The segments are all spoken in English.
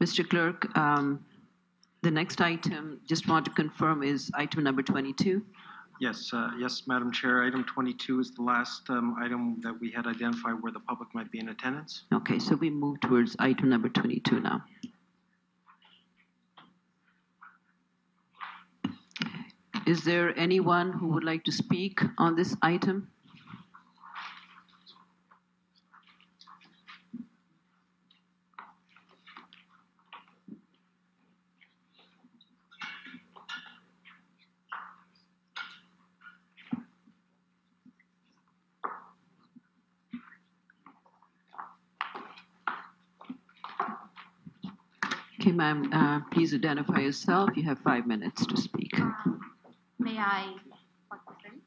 Mr. Clerk, the next item, just want to confirm, is item number 22. Yes, yes, Madam Chair. Item 22 is the last item that we had identified where the public might be in attendance. Okay, so we move towards item number 22 now. Is there anyone who would like to speak on this item? Okay, ma'am, please identify yourself. You have 5 minutes to speak. May I plug this in?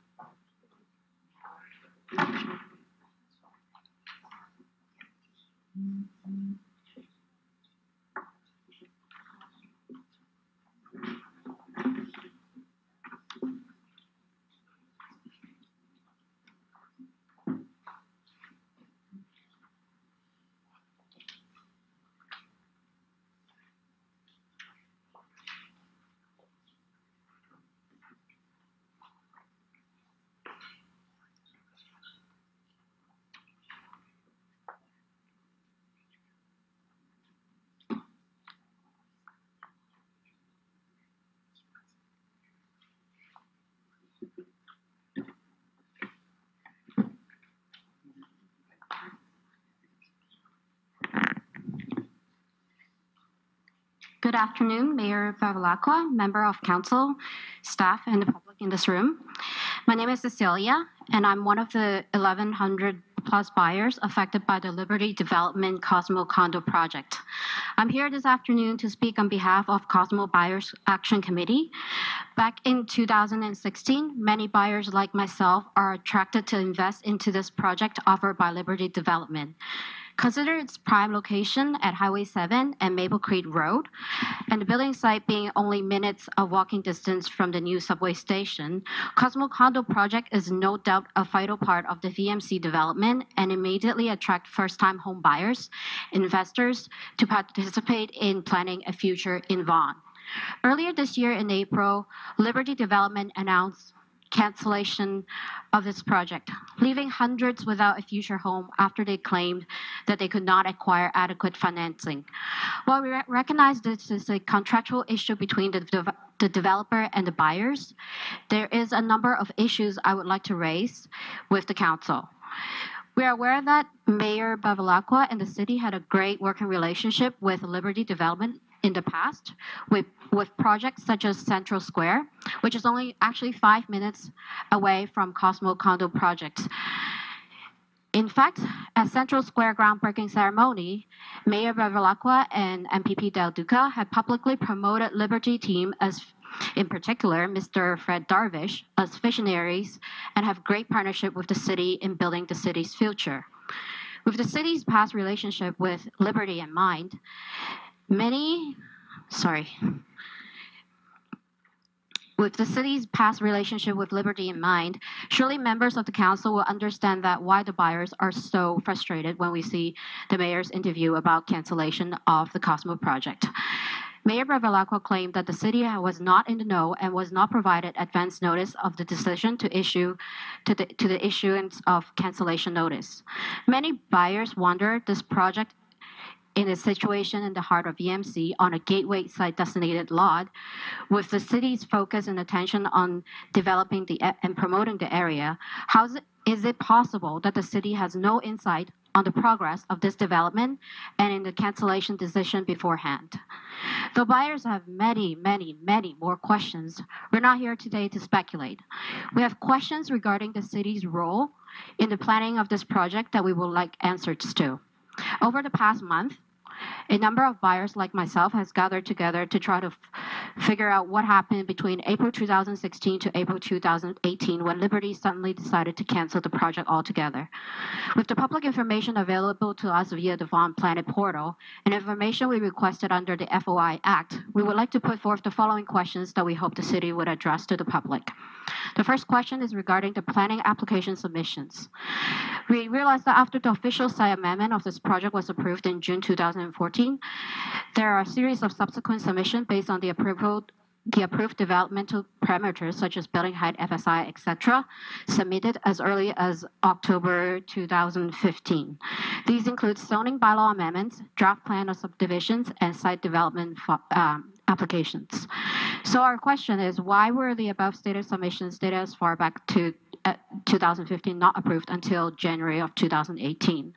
Good afternoon, Mayor Bevilacqua, member of council, staff, and the public in this room. My name is Cecilia, and I'm one of the 1,100 plus buyers affected by the Liberty Development Cosmos Condo project. I'm here this afternoon to speak on behalf of Cosmos Buyers Action Committee. Back in 2016, many buyers like myself are attracted to invest into this project offered by Liberty Development. Consider its prime location at Highway 7 and Maple Creek Road, and the building site being only minutes of walking distance from the new subway station. Cosmos Condo project is no doubt a vital part of the VMC development and immediately attract first-time home buyers, investors to participate in planning a future in Vaughan. Earlier this year in April, Liberty Development announced cancellation of this project, leaving hundreds without a future home after they claimed that they could not acquire adequate financing. While we recognize this is a contractual issue between the developer and the buyers, there is a number of issues I would like to raise with the council. We are aware that Mayor Bevilacqua and the city had a great working relationship with Liberty Development in the past with projects such as Central Square, which is only actually 5 minutes away from Cosmos Condo projects. In fact, at Central Square groundbreaking ceremony, Mayor Bevilacqua and MPP Del Duca had publicly promoted Liberty team as, in particular, Mr. Fred Darvish, as visionaries and have great partnership with the city in building the city's future. With the city's past relationship with Liberty in mind, With the city's past relationship with Liberty in mind, surely members of the council will understand that why the buyers are so frustrated when we see the mayor's interview about cancellation of the Cosmos project. Mayor Bevilacqua claimed that the city was not in the know and was not provided advance notice of the decision to the issuance of cancellation notice. Many buyers wonder this project in a situation in the heart of VMC on a gateway site designated lot, with the city's focus and attention on developing and promoting the area, is it possible that the city has no insight on the progress of this development and in the cancellation decision beforehand? Though buyers have many more questions, we're not here today to speculate. We have questions regarding the city's role in the planning of this project that we would like answers to. Over the past month, a number of buyers like myself has gathered together to try to figure out what happened between April 2016 to April 2018 when Liberty suddenly decided to cancel the project altogether. With the public information available to us via the Vaughan Planet portal and information we requested under the FOI Act, we would like to put forth the following questions that we hope the city would address to the public. The first question is regarding the planning application submissions. We realized that after the official site amendment of this project was approved in June 2014, there are a series of subsequent submissions based on the approved developmental parameters such as building height, FSI, etc., submitted as early as October 2015. These include zoning bylaw amendments, draft plan of subdivisions, and site development applications. So our question is, why were the above stated submissions dated as far back to 2015 not approved until January of 2018?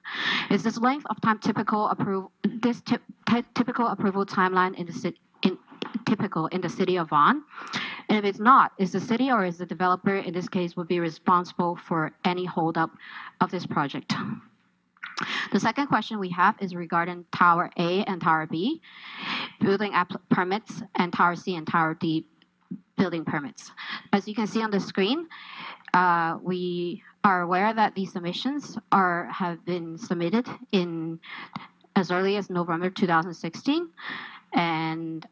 Is this length of time typical approval timeline in the city? Typical in the city of Vaughan? And if it's not, is the city or is the developer in this case would be responsible for any holdup of this project? The second question we have is regarding Tower A and Tower B, building permits, and Tower C and Tower D building permits. As you can see on the screen, we are aware that these submissions have been submitted in as early as November 2016, and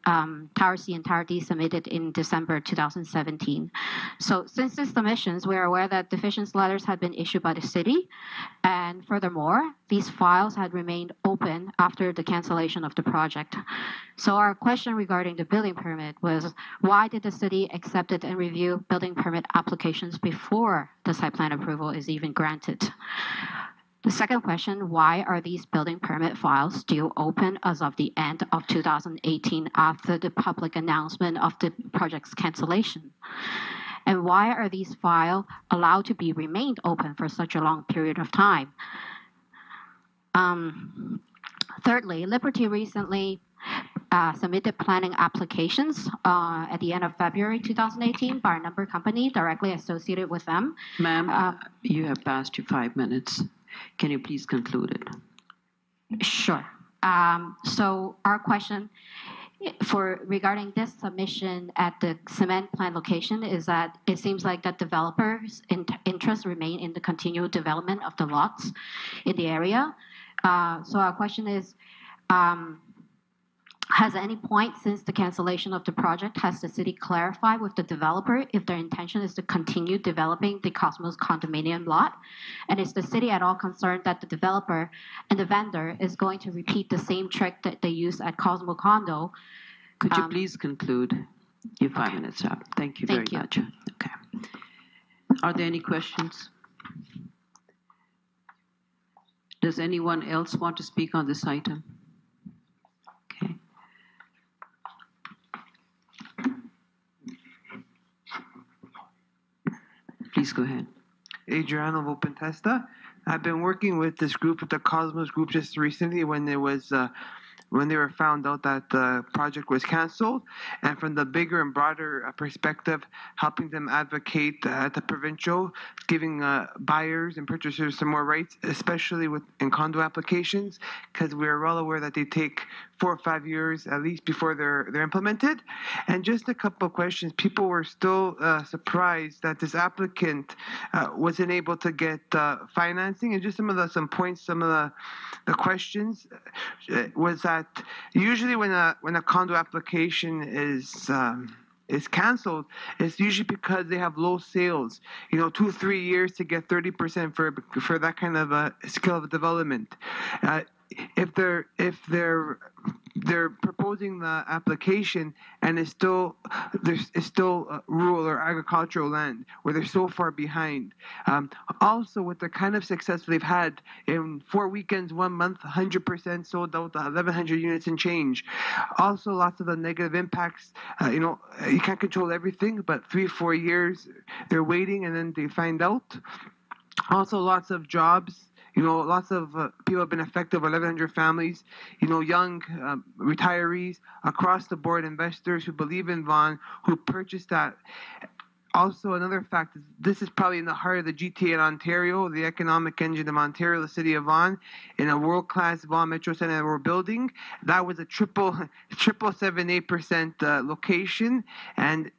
Tower C and Tower D submitted in December 2017. So since these submissions, we are aware that deficiency letters had been issued by the city, and furthermore, these files had remained open after the cancellation of the project. So our question regarding the building permit was, why did the city accept it and review building permit applications before the site plan approval is even granted? The second question, why are these building permit files still open as of the end of 2018 after the public announcement of the project's cancellation? And why are these files allowed to be remained open for such a long period of time? Thirdly, Liberty recently submitted planning applications at the end of February 2018 by a number of companies directly associated with them. Ma'am, you have passed your 5 minutes. Can you please conclude it? Sure. So our question regarding this submission at the cement plant location is that it seems like that developers' interest remain in the continued development of the lots in the area. So our question is, has at any point since the cancellation of the project, has the city clarified with the developer if their intention is to continue developing the Cosmos condominium lot? And is the city at all concerned that the developer and the vendor is going to repeat the same trick that they used at Cosmos Condo? Could you please conclude? Your 5 minutes up. Thank you very much. Okay. Are there any questions? Does anyone else want to speak on this item? Okay. Please go ahead. Adriano Vopentesta. I've been working with this group, with the Cosmos group, just recently when there was when they were found out that the project was canceled, and from the bigger and broader perspective, helping them advocate at the provincial, giving buyers and purchasers some more rights, especially in condo applications, because we're well aware that they take 4 or 5 years at least before they're implemented. And just a couple of questions. People were still surprised that this applicant wasn't able to get financing, and just some points, some of the questions was that usually when a condo application is canceled, it's usually because they have low sales. 2-3 years to get 30% for that kind of a scale of development. If they're proposing the application and it's still rural or agricultural land where they're so far behind. Also, with the kind of success they've had in 4 weekends, 1 month, 100% sold out, 1,100 units and change. Also, lots of the negative impacts. You can't control everything, but 3-4 years they're waiting and then they find out. Also, lots of jobs. Lots of people have been affected, 1,100 families, young retirees, across the board investors who believe in Vaughan, who purchased that. Also, another fact is this is probably in the heart of the GTA in Ontario, the economic engine of Ontario, the city of Vaughan, in a world-class Vaughan Metro Center that we're building. That was a triple 7.8% location, and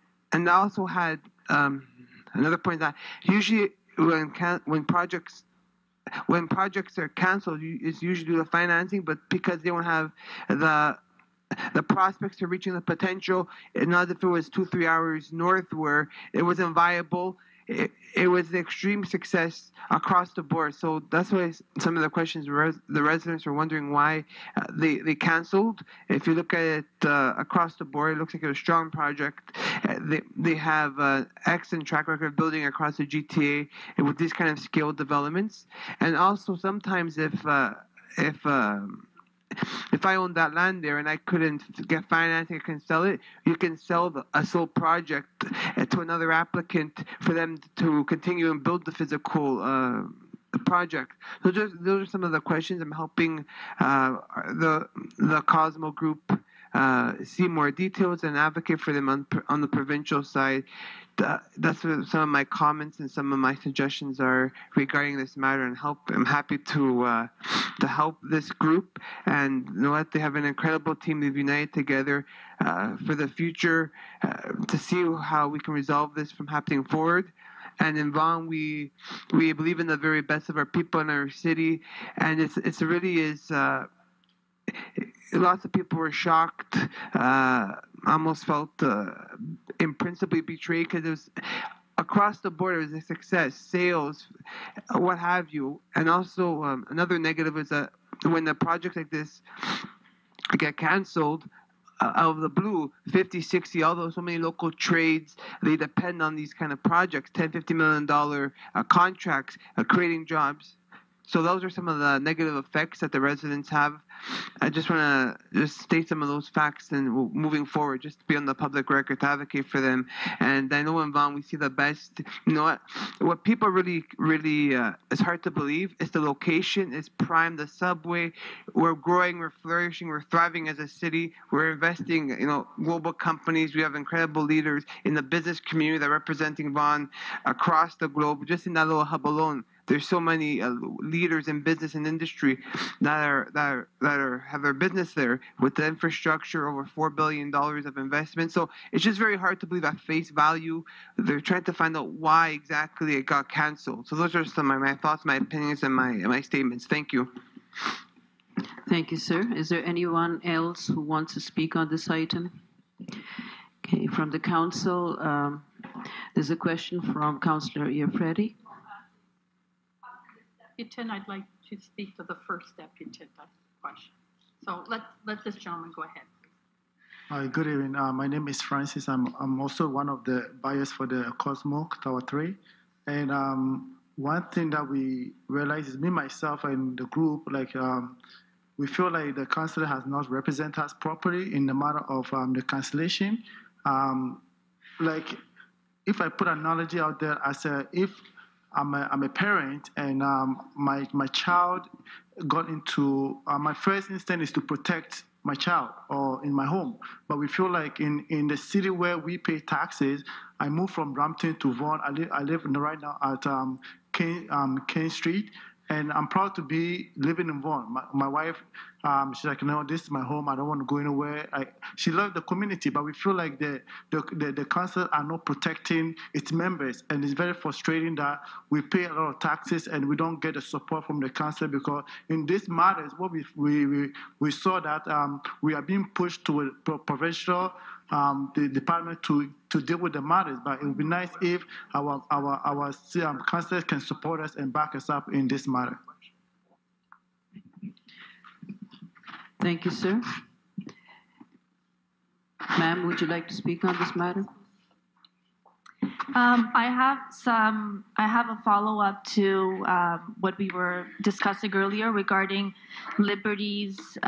also had another point that usually when projects are canceled, it's usually due to financing, but because they don't have the prospects of reaching the potential, not if it was 2-3 hours north where it wasn't viable. It was an extreme success across the board. So that's why some of the questions the residents are wondering why they canceled. If you look at it across the board, it looks like a strong project. They have an excellent track record of building across the GTA with these kind of scale developments. And also sometimes if I owned that land there and I couldn't get financing, I can sell it. You can sell a sold project to another applicant for them to continue and build the physical project. So those are some of the questions. I'm helping the Cosmo Group see more details and advocate for them on the provincial side. That's what some of my comments and some of my suggestions are regarding this matter, and I'm happy to help this group. And you know what, they have an incredible team. They've united together for the future to see how we can resolve this from happening forward. And in Vaughan, we believe in the very best of our people in our city, and it's really is. Lots of people were shocked, almost felt imprinsibly betrayed because it was across the board. It was a success, sales, what have you. And also another negative is that when a project like this get canceled, out of the blue, 50, 60, although so many local trades, they depend on these kind of projects, $10, $50 million contracts, creating jobs. So those are some of the negative effects that the residents have. I just want to state some of those facts and moving forward, just to be on the public record to advocate for them. And I know in Vaughan we see the best. You know what people really it's hard to believe is the location is prime, the subway. We're growing, we're flourishing, we're thriving as a city. We're investing, global companies. We have incredible leaders in the business community that are representing Vaughan across the globe. Just in that little hub alone, there's so many leaders in business and industry that have their business there with the infrastructure, over $4 billion of investment. So it's just very hard to believe at face value. They're trying to find out why exactly it got canceled. So those are some of my thoughts, my opinions, and my statements. Thank you. Thank you, sir. Is there anyone else who wants to speak on this item? Okay, from the council, there's a question from Councillor Iafredi. Deputant, I'd like to speak to the first deputant question. So let this gentleman go ahead, please. Hi, good evening. My name is Francis. I'm also one of the buyers for the Cosmo Tower 3. And one thing that we realize is me, myself, and the group, we feel like the council has not represented us properly in the matter of the cancellation. If I put an analogy out there, if I'm a parent and my child got into my first instinct is to protect my child or in my home, but we feel like in the city where we pay taxes, I moved from Brampton to Vaughan. I live right now at King Street, and I'm proud to be living in Vaughan. My wife, she's like, no, this is my home. I don't want to go anywhere. She loves the community, but we feel like the council are not protecting its members, and it's very frustrating that we pay a lot of taxes and we don't get the support from the council, because in this matters, what we saw that we are being pushed to a provincial the department to deal with the matters, but it would be nice if our councillors can support us and back us up in this matter. Thank you, sir. Ma'am, would you like to speak on this matter? I have a follow-up to what we were discussing earlier regarding Liberty's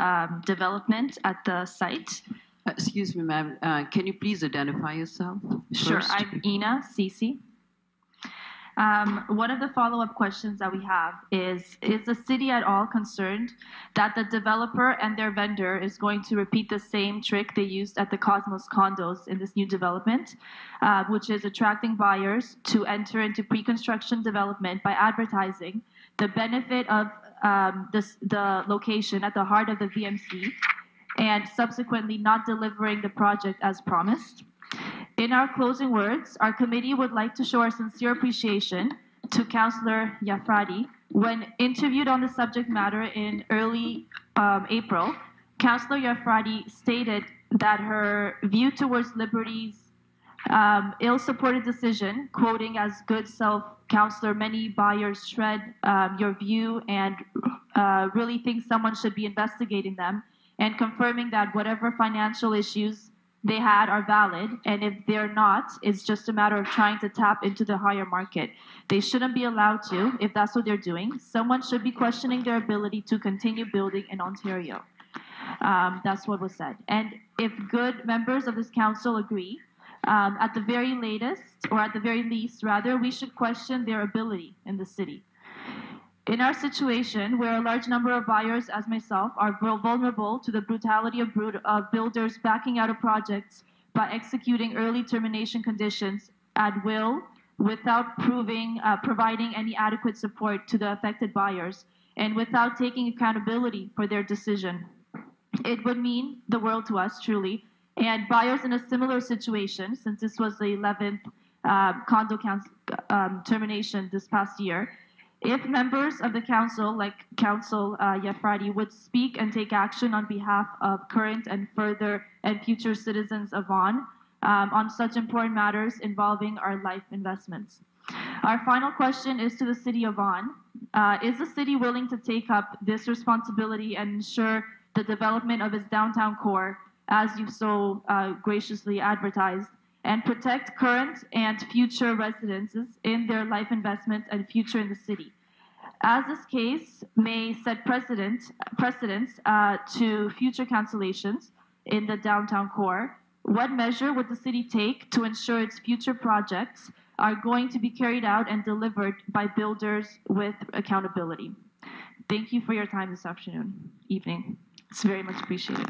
development at the site. Excuse me, ma'am. Can you please identify yourself? Sure. First? I'm Ina Sisi. One of the follow-up questions that we have is the city at all concerned that the developer and their vendor is going to repeat the same trick they used at the Cosmos Condos in this new development, which is attracting buyers to enter into pre-construction development by advertising the benefit of the location at the heart of the VMC and subsequently not delivering the project as promised? In our closing words, our committee would like to show our sincere appreciation to Councillor Yafradi. When interviewed on the subject matter in early April, Councillor Yafradi stated that her view towards Liberty's ill-supported decision, quoting as good self-councillor, many buyers shred your view and really think someone should be investigating them, and confirming that whatever financial issues they had are valid, and if they're not, it's just a matter of trying to tap into the higher market. They shouldn't be allowed to, if that's what they're doing. Someone should be questioning their ability to continue building in Ontario. That's what was said. And if good members of this council agree, at the very latest, or at the very least, rather, we should question their ability in the city. In our situation, where a large number of buyers, as myself, are vulnerable to the brutality of builders backing out of projects by executing early termination conditions at will without providing any adequate support to the affected buyers and without taking accountability for their decision, it would mean the world to us, truly. And buyers in a similar situation, since this was the 11th condo termination this past year, if members of the council, like Council Yafradi, would speak and take action on behalf of current and future citizens of Vaughan on such important matters involving our life investments. Our final question is to the City of Vaughan. Is the city willing to take up this responsibility and ensure the development of its downtown core, as you've so graciously advertised, and protect current and future residences in their life investments and future in the city? As this case may set precedents to future cancellations in the downtown core, what measure would the city take to ensure its future projects are going to be carried out and delivered by builders with accountability? Thank you for your time this evening. It's very much appreciated.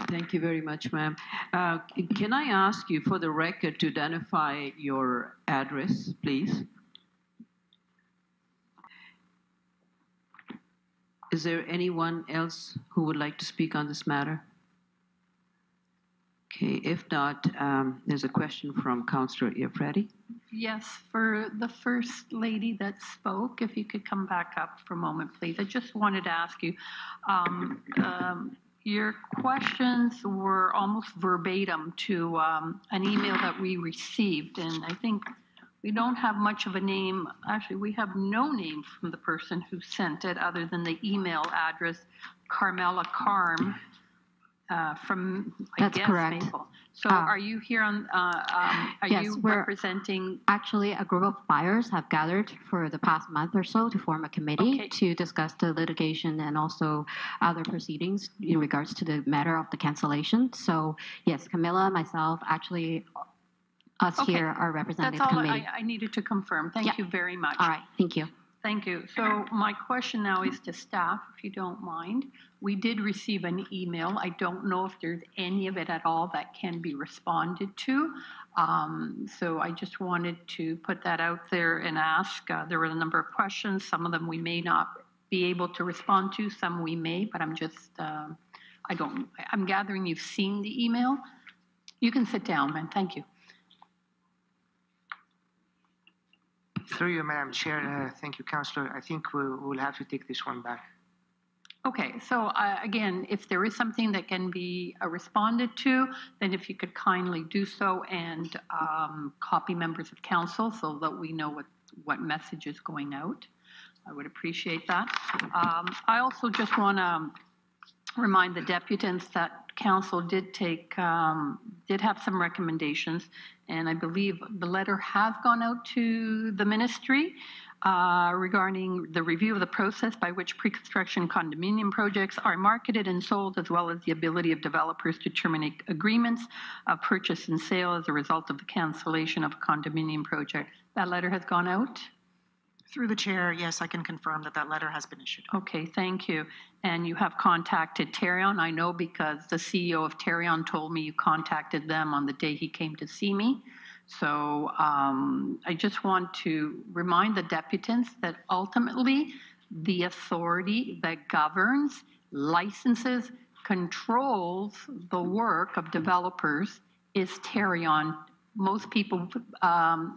Thank you very much, ma'am. Can I ask you, for the record, to identify your address, please? Is there anyone else who would like to speak on this matter? Okay, if not, there's a question from Councillor Iafredi. Yes, for the first lady that spoke, if you could come back up for a moment, please. I just wanted to ask you, your questions were almost verbatim to an email that we received, and I think we don't have much of a name. Actually, we have no name from the person who sent it other than the email address, Carmela Carm, from, I guess, correct. Maple. So are you here on, yes, you we're representing? Actually, a group of buyers have gathered for the past month or so to form a committee to discuss the litigation and also other proceedings in regards to the matter of the cancellation. So yes, Camilla, myself, actually, us here are representing the committee. That's all I needed to confirm. Thank you very much. All right, thank you. Thank you. So my question now is to staff, if you don't mind. We did receive an email. I don't know if there's any of it at all that can be responded to. So I just wanted to put that out there and ask. There were a number of questions. Some of them we may not be able to respond to. Some we may, but I'm just, I'm gathering you've seen the email. You can sit down, man. Thank you. Through you, Madam Chair. Thank you, Councillor. I think we'll have to take this one back. Okay, so again, if there is something that can be responded to, then if you could kindly do so and copy members of council so that we know what message is going out. I would appreciate that. I also just want to remind the deputants that council did have some recommendations, and I believe the letter has gone out to the ministry. regarding the review of the process by which pre-construction condominium projects are marketed and sold, as well as the ability of developers to terminate agreements of purchase and sale as a result of the cancellation of a condominium project. That letter has gone out? Through the chair, yes, I can confirm that that letter has been issued. Okay, thank you. And you have contacted Terrion. I know because the CEO of Terrion told me you contacted them on the day he came to see me. So I just want to remind the deputants that ultimately the authority that governs, licenses, controls the work of developers is Terrion. Most people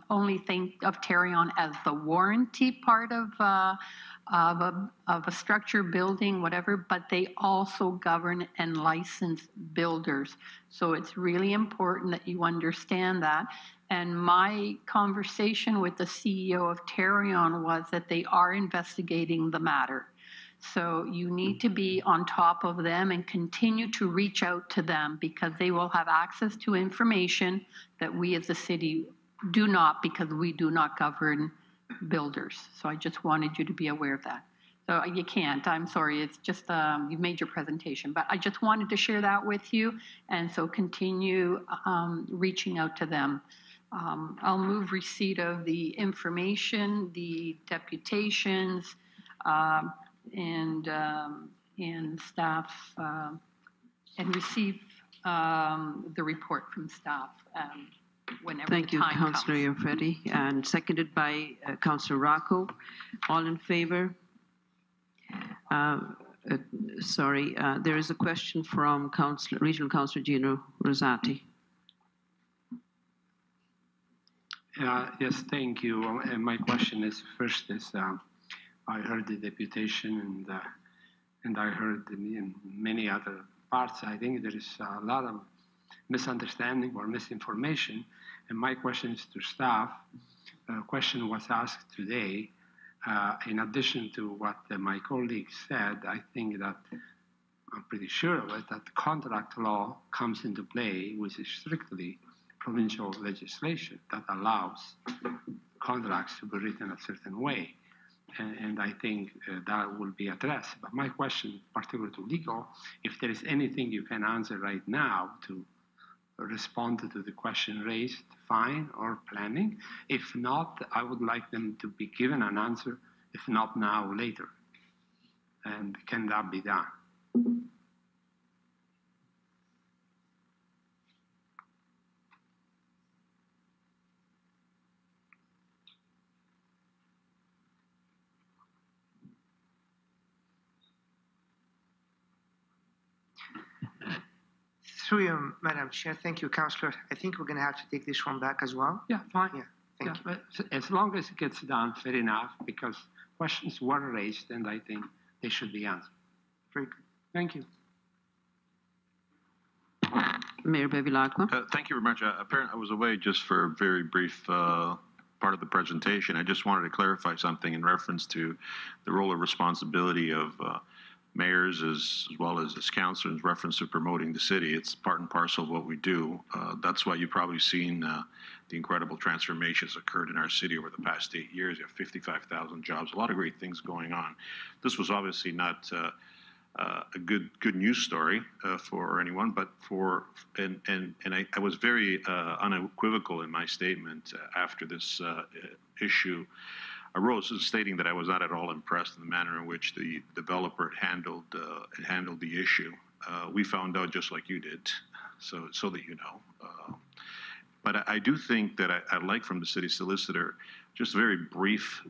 only think of Terrion as the warranty part of a structure, building, whatever, but they also govern and license builders. So it's really important that you understand that. And my conversation with the CEO of Terrion was that they are investigating the matter. So you need to be on top of them and continue to reach out to them, because they will have access to information that we as a city do not, because we do not govern builders. So I just wanted you to be aware of that. So you can't, I'm sorry, it's just, you've made your presentation, but I just wanted to share that with you. And so continue reaching out to them. I'll move receipt of the information, the deputations, and staff, and receive the report from staff whenever Thank the you, time Councillor Iafredi, and seconded by Councillor Rocco. All in favor? There is a question from Regional Councillor Gino Rosati. Yes, thank you. And my question is, first is, I heard the deputation and I heard in many other parts. I think there is a lot of misunderstanding or misinformation. And my question is to staff. A question was asked today. In addition to what my colleague said, I think that I'm pretty sure of it, that the contract law comes into play, which is strictly provincial legislation that allows contracts to be written a certain way. And I think that will be addressed. But my question, particularly to legal, if there is anything you can answer right now to respond to the question raised, fine, or planning. If not, I would like them to be given an answer, if not now, later. And can that be done? Through you, Madam Chair. Thank you, Councillor. I think we're going to have to take this one back as well. Yeah, fine. Yeah, thank you. But as long as it gets done, fair enough, because questions were raised and I think they should be answered. Very good. Thank you. Mayor Bevilacqua. Thank you very much. Apparently, I was away just for a very brief part of the presentation. I just wanted to clarify something in reference to the role and responsibility of mayors as well as councillors in reference to promoting the city. It's part and parcel of what we do. That's why you've probably seen the incredible transformations occurred in our city over the past 8 years. You have 55,000 jobs, a lot of great things going on. This was obviously not a good news story for anyone, but I was very unequivocal in my statement after this issue arose, stating that I was not at all impressed in the manner in which the developer handled the issue. We found out just like you did, so that you know. But I do think that I'd like from the city solicitor just a very brief,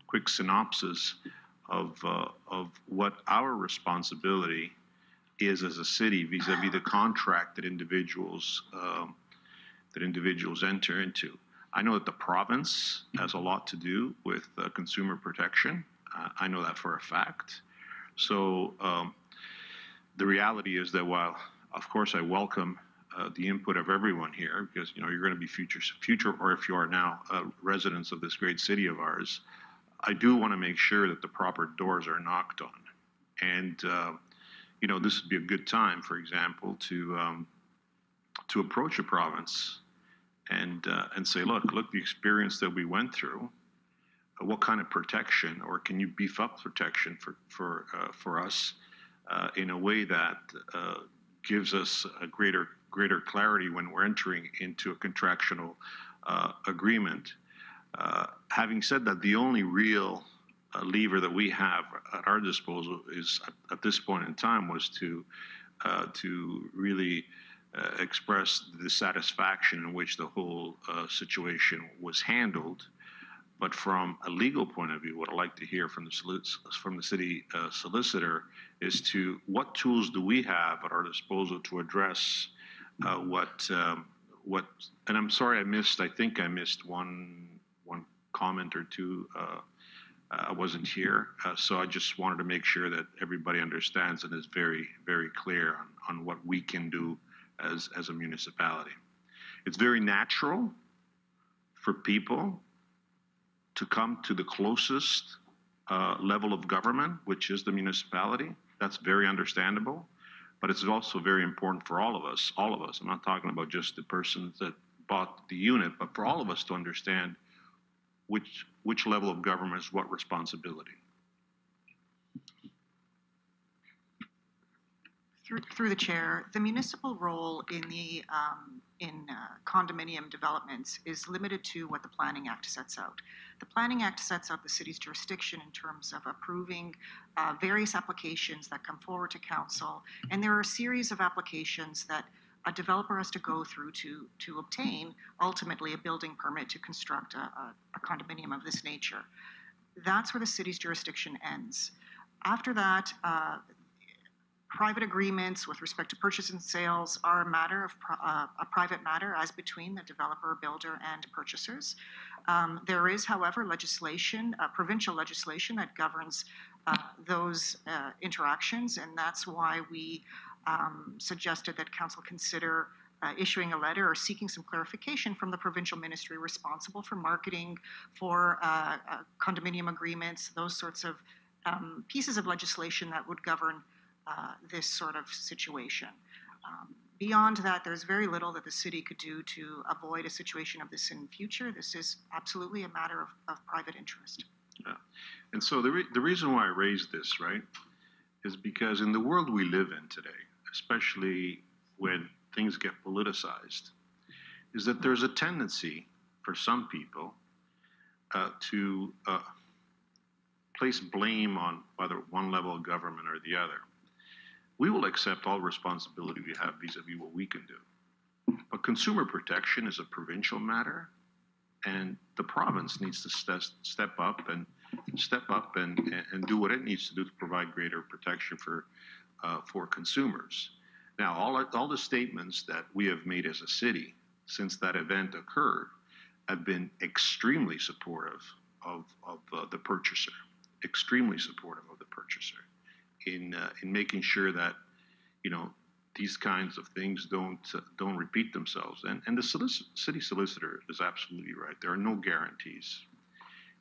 quick synopsis of what our responsibility is as a city vis-a-vis the contract that individuals enter into. I know that the province has a lot to do with consumer protection. I know that for a fact. So the reality is that while, of course, I welcome the input of everyone here, because you're going to be future, or if you are now residents of this great city of ours, I do want to make sure that the proper doors are knocked on. And this would be a good time, for example, to approach a province and say, look, the experience that we went through what kind of protection, or can you beef up protection for us in a way that gives us a greater clarity when we're entering into a contractual agreement. Having said that, the only real lever that we have at our disposal is at this point in time was to really express the dissatisfaction in which the whole situation was handled. But from a legal point of view, what I'd like to hear from the city solicitor is to what tools do we have at our disposal to address what, and I'm sorry I think I missed one comment or two. I wasn't here, so I just wanted to make sure that everybody understands and is very, very clear on what we can do as a municipality. It's very natural for people to come to the closest level of government, which is the municipality. That's very understandable, but it's also very important for all of us. I'm not talking about just the persons that bought the unit, but for all of us to understand which level of government is what responsibility. Through the chair, the municipal role in the condominium developments is limited to what the Planning Act sets out. The Planning Act sets out the city's jurisdiction in terms of approving various applications that come forward to council, and there are a series of applications that a developer has to go through to obtain ultimately a building permit to construct a condominium of this nature. That's where the city's jurisdiction ends. After that, private agreements with respect to purchase and sales are a matter of a private matter as between the developer, builder, and purchasers. There is, however, legislation, provincial legislation that governs those interactions, and that's why we suggested that council consider issuing a letter or seeking some clarification from the provincial ministry responsible for marketing, for condominium agreements, those sorts of pieces of legislation that would govern this sort of situation. Beyond that, there's very little that the city could do to avoid a situation of this in future. This is absolutely a matter of private interest. Yeah. And so the reason why I raised this, right, is because in the world we live in today, especially when things get politicized, is that there's a tendency for some people to place blame on whether one level of government or the other. We will accept all responsibility we have vis-a-vis what we can do. But consumer protection is a provincial matter, and the province needs to step up and do what it needs to do to provide greater protection for consumers. Now, all the statements that we have made as a city since that event occurred have been extremely supportive of the purchaser, extremely supportive of the purchaser in making sure that, you know, these kinds of things don't repeat themselves. And the city solicitor is absolutely right. There are no guarantees.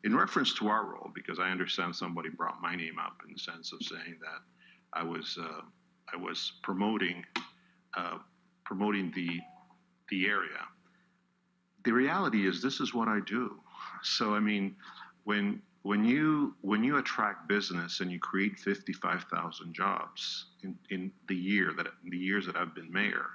In reference to our role, because I understand somebody brought my name up in the sense of saying that I was promoting the area. The reality is this is what I do. So I mean, when you attract business and you create 55,000 jobs in the years that I've been mayor,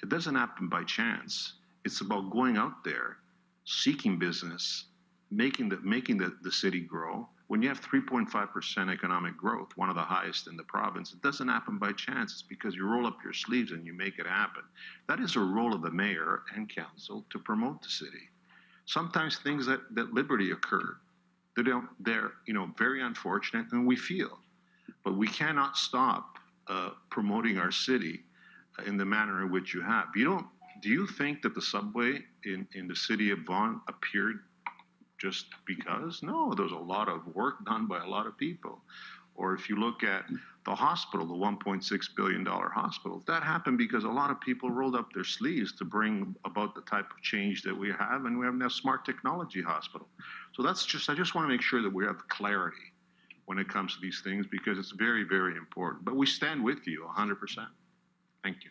it doesn't happen by chance. It's about going out there, seeking business, making the city grow. When you have 3.5% economic growth, one of the highest in the province, it doesn't happen by chance. It's because you roll up your sleeves and you make it happen. That is a role of the mayor and council to promote the city. Sometimes things that Liberty occur, they're very unfortunate, and we feel, but we cannot stop promoting our city in the manner in which you have. Do you think that the subway in the city of Vaughan appeared just because? No, there's a lot of work done by a lot of people. Or if you look at the hospital, the $1.6 billion hospital, that happened because a lot of people rolled up their sleeves to bring about the type of change that we have, and we have now smart technology hospital. So I just want to make sure that we have clarity when it comes to these things, because it's very, very important. But we stand with you 100%. Thank you.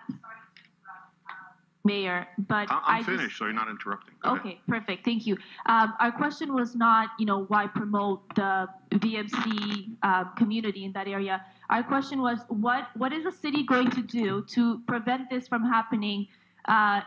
I'm sorry to interrupt. Mayor, but I'm finished, so you're not interrupting. Go ahead. Okay, perfect. Thank you. Our question was not, why promote the VMC community in that area. Our question was, what is the city going to do to prevent this from happening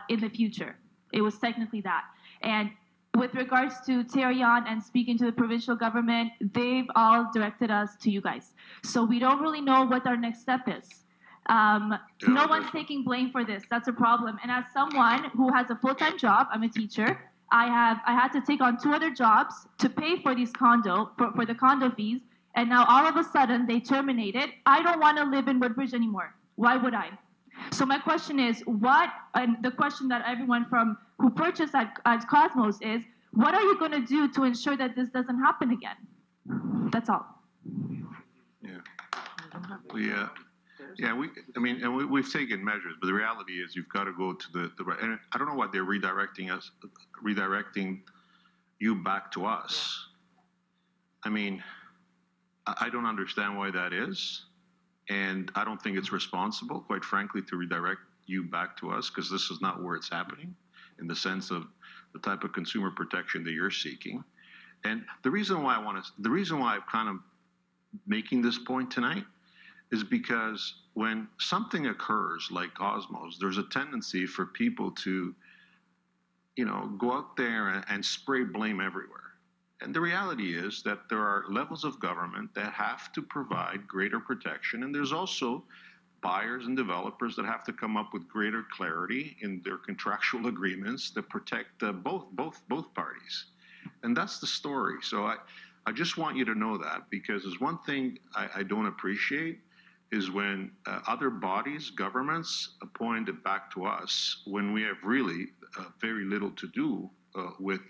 in the future? It was technically that. And with regards to Terrion and speaking to the provincial government, they've all directed us to you guys. So we don't really know what our next step is. No one's taking blame for this. That's a problem. And as someone who has a full-time job, I'm a teacher. I had to take on 2 other jobs to pay for these for the condo fees. And now all of a sudden they terminate it. I don't want to live in Woodbridge anymore. Why would I? So my question is, and the question that everyone who purchased at Cosmos is, what are you going to do to ensure that this doesn't happen again? That's all. Yeah. We've taken measures, but the reality is you've got to go to the right. And I don't know why they're redirecting you back to us. I mean, I don't understand why that is. And I don't think it's responsible, quite frankly, to redirect you back to us, because this is not where it's happening in the sense of the type of consumer protection that you're seeking. And the reason why I'm kind of making this point tonight is because when something occurs like Cosmos, there's a tendency for people to, go out there and spray blame everywhere. And the reality is that there are levels of government that have to provide greater protection, and there's also buyers and developers that have to come up with greater clarity in their contractual agreements that protect both parties. And that's the story. So I just want you to know that, because there's one thing I don't appreciate is when other bodies, governments, point it back to us when we have really very little to do with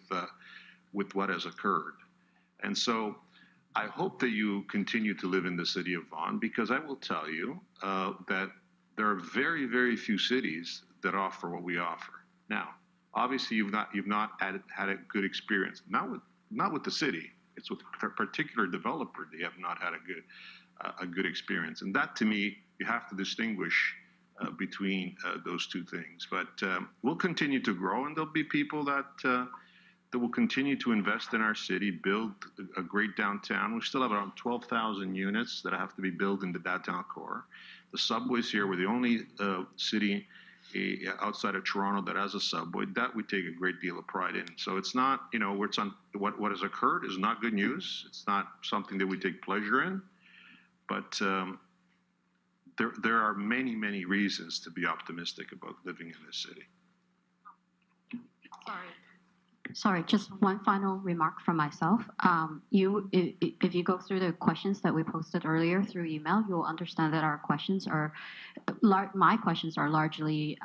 what has occurred. And so I hope that you continue to live in the city of Vaughan, because I will tell you that there are very, very few cities that offer what we offer. Now, obviously, you've not had a good experience. Not with the city. It's with a particular developer they have not had a good experience. And that, to me, you have to distinguish between those two things. But we'll continue to grow, and there'll be people that will continue to invest in our city, build a great downtown. We still have around 12,000 units that have to be built in the downtown core. The subways here, we're the only city outside of Toronto that has a subway. That we take a great deal of pride in. So it's not, what has occurred is not good news. It's not something that we take pleasure in. But there are many, many reasons to be optimistic about living in this city. Sorry, just one final remark from myself. If you go through the questions that we posted earlier through email, you'll understand that my questions are largely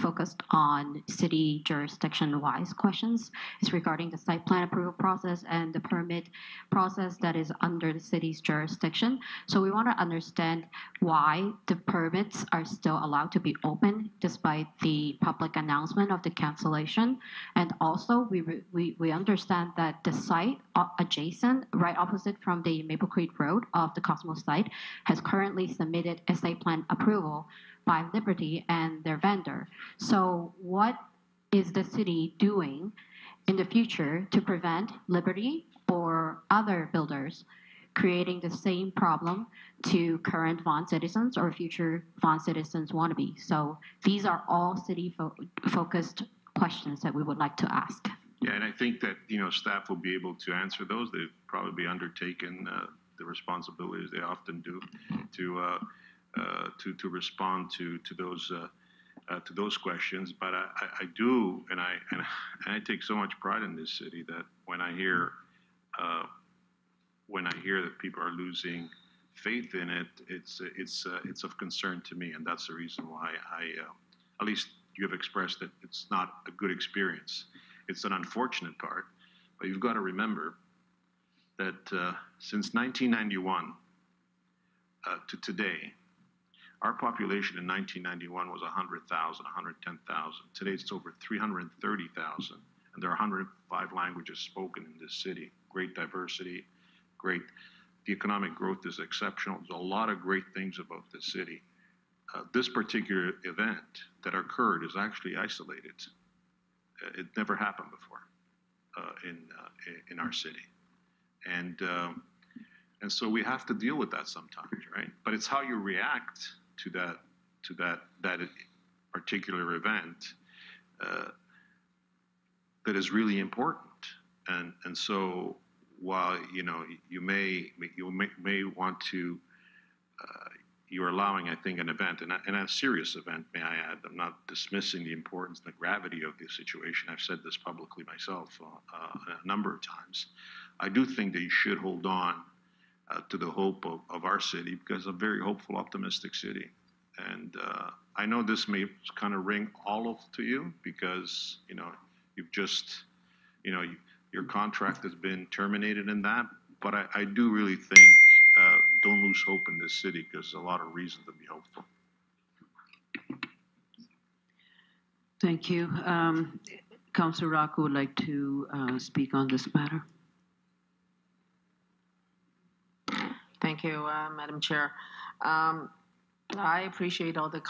focused on city jurisdiction-wise questions. It's regarding the site plan approval process and the permit process that is under the city's jurisdiction. So we want to understand why the permits are still allowed to be open despite the public announcement of the cancellation, and also we understand that the site adjacent, right opposite from the Maple Creek Road of the Cosmos site, has currently submitted a site plan approval by Liberty and their vendor. So what is the city doing in the future to prevent Liberty or other builders creating the same problem to current Vaughan citizens or future Vaughan citizens wannabe? So these are all city-focused questions that we would like to ask. Yeah, and I think that staff will be able to answer those. They've probably undertaken the responsibilities they often do to respond to those questions. But I do, and I take so much pride in this city that when I hear that people are losing faith in it, it's of concern to me, and that's the reason why at least you have expressed that it's not a good experience. It's an unfortunate part, but you've got to remember that since 1991 to today, our population in 1991 was 100,000, 110,000. Today it's over 330,000, and there are 105 languages spoken in this city. Great diversity, great. The economic growth is exceptional. There's a lot of great things about this city. this particular event that occurred is actually isolated. It never happened before in our city, and so we have to deal with that sometimes, right? But it's how you react to that particular event that is really important. And so while you may want to, you're allowing, I think, an event, and a serious event, may I add. I'm not dismissing the importance and the gravity of the situation. I've said this publicly myself a number of times. I do think that you should hold on to the hope of our city, because it's a very hopeful, optimistic city. And I know this may kind of ring hollow to you, because you've just your contract has been terminated in that. But I do really think don't lose hope in this city, because there's a lot of reason to be hopeful. Thank you. Councillor Rocco would like to speak on this matter. Thank you, Madam Chair. I appreciate all the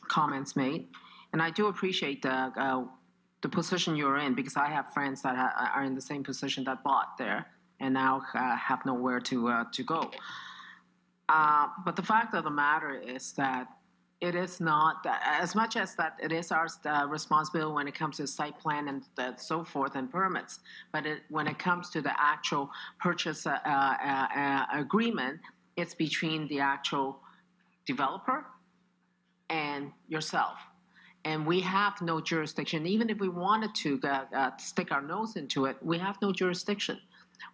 comments made, and I do appreciate the position you're in, because I have friends that are in the same position that bought there and now have nowhere to go. But the fact of the matter is that it is not, as much as that it is our responsibility when it comes to site plan and so forth and permits, but when it comes to the actual purchase agreement, it's between the actual developer and yourself. And we have no jurisdiction. Even if we wanted to stick our nose into it, we have no jurisdiction.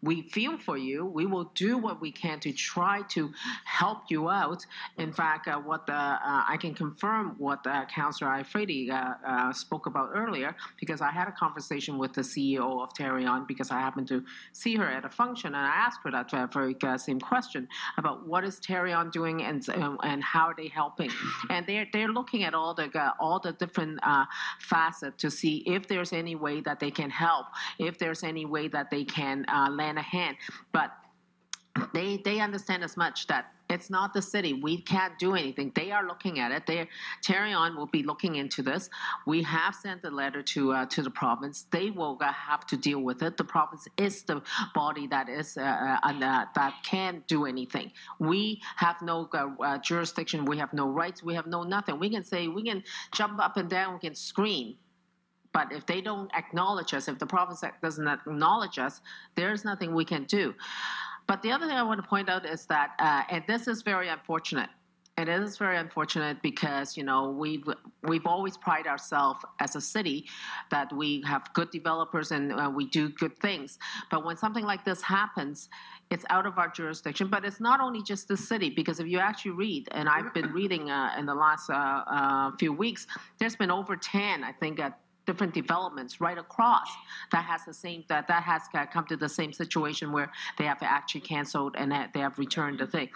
We feel for you. We will do what we can to try to help you out. In fact, I can confirm what Councillor Ifredi spoke about earlier, because I had a conversation with the CEO of Terrion, because I happened to see her at a function, and I asked her that very same question about what is Terrion doing and how are they helping. And they're looking at all the different facets to see if there's any way that they can help, if there's any way that they can lend a hand. But they understand as much that it's not the city. We can't do anything. They are looking at it. Terrion will be looking into this. We have sent a letter to the province. They will have to deal with it. The province is the body that is that can do anything. We have no jurisdiction. We have no rights. We have no nothing. We can jump up and down. We can scream. But if they don't acknowledge us, if the province doesn't acknowledge us, there's nothing we can do. But the other thing I want to point out is that, and this is very unfortunate. And it is very unfortunate because, we've always prided ourselves as a city that we have good developers and we do good things. But when something like this happens, it's out of our jurisdiction. But it's not only just the city, because if you actually read, and I've been reading in the last few weeks, there's been over 10, I think, different developments right across that has come to the same situation where they have actually canceled and they have returned the thing.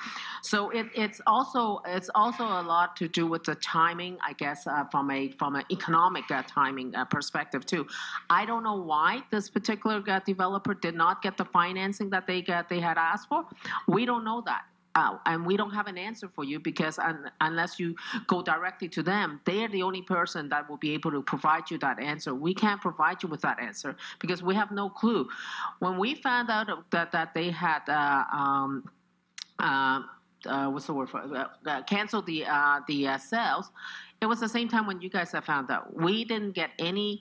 So it's also a lot to do with the timing, I guess, from an economic timing perspective too. I don't know why this particular developer did not get the financing that they had asked for. We don't know that. And we don't have an answer for you, because unless you go directly to them, they are the only person that will be able to provide you that answer. We can't provide you with that answer because we have no clue. When we found out that they had what's the word for canceled the sales, it was the same time when you guys have found out. We didn't get any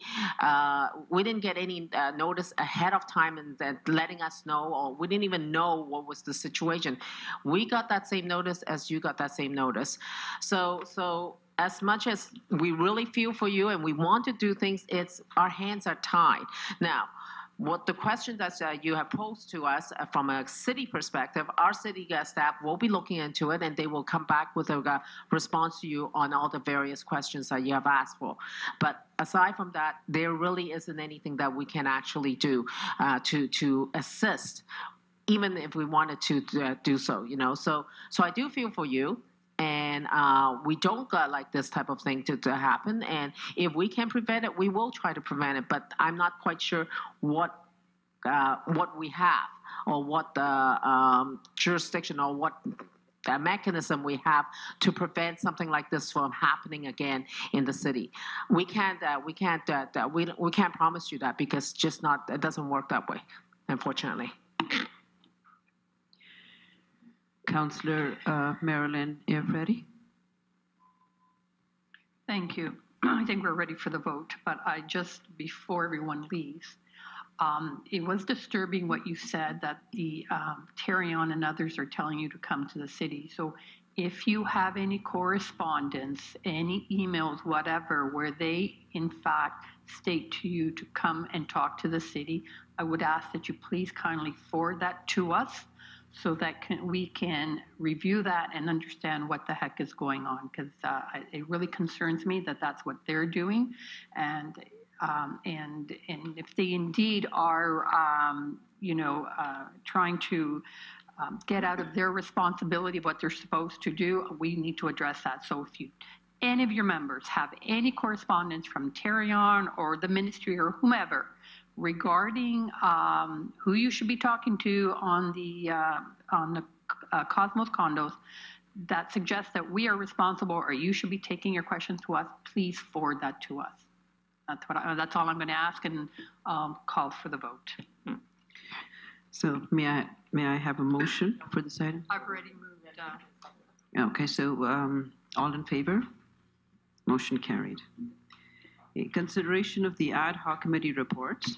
notice ahead of time and letting us know, or we didn't even know what was the situation. We got that same notice as you got that same notice. So as much as we really feel for you and we want to do things, our hands are tied. Now, what the question that you have posed to us from a city perspective, our city staff will be looking into it, and they will come back with a response to you on all the various questions that you have asked for. But aside from that, there really isn't anything that we can actually do to assist, even if we wanted to do so. So I do feel for you. And we don't like this type of thing to happen. And if we can prevent it, we will try to prevent it. But I'm not quite sure what we have, or what the jurisdiction, or what mechanism we have to prevent something like this from happening again in the city. We can't promise you that because it doesn't work that way, unfortunately. Councillor Marilyn Iafredi. Thank you. I think we're ready for the vote, but before everyone leaves, it was disturbing what you said that the Terrion and others are telling you to come to the city. So if you have any correspondence, any emails, whatever, where they in fact state to you to come and talk to the city, I would ask that you please kindly forward that to us so that we can review that and understand what the heck is going on, because it really concerns me that that's what they're doing. And if they indeed are, trying to get out of their responsibility of what they're supposed to do, we need to address that. So if any of your members have any correspondence from Terrion or the ministry or whomever regarding who you should be talking to on the Cosmos Condos that suggests that we are responsible or you should be taking your questions to us, please forward that to us. That's all I'm going to ask, and call for the vote. So may I have a motion for this item? I've already moved. Okay, so all in favor? Motion carried. Consideration of the ad hoc committee reports.